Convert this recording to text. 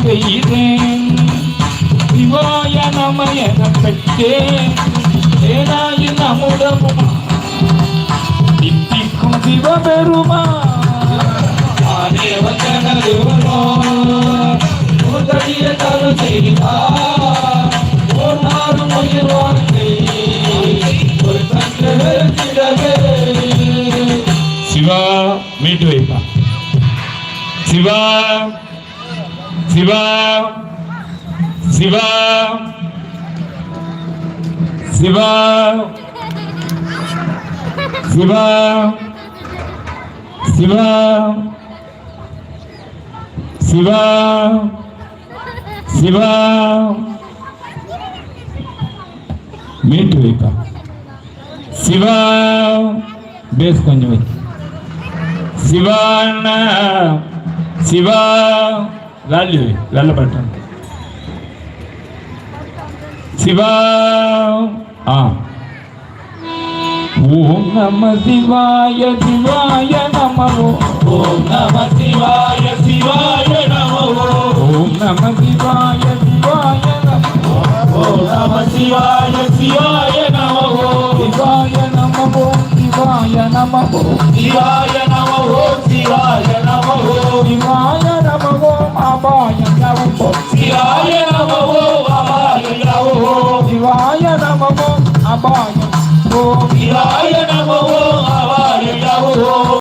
செய்தேன். சிவாய நம என பெற்றேன். ஏனாயின் அமுதமும் தித்திக்கும் சிவபெருமா சிவா மீட்டு வைப்பா. சிவா சிவா சிவா சிவா சிவா சிவா சிவா சிவா மீட்டு வைப்பா. சிவா பேஸ் கொஞ்சம் வை. சிவா சிவா வேல்யூ வேலை பட்டன். சிவா ஓம் நம சிவாய சிவாய நமோ. ஓம் நம சிவாய சிவாய நமோ. ஓம் நம சிவாய சிவாய நமோ. ஓம் நம சிவாய சிவாய நமோ. சிவாய நமோ சிவாய நமோ. சிவாய நமோ சிவாய நமோ. சிவாய நமோ அபாய நமோ. சிவாய நமோ அபாய நமோ. சிவாய நமோ அபாய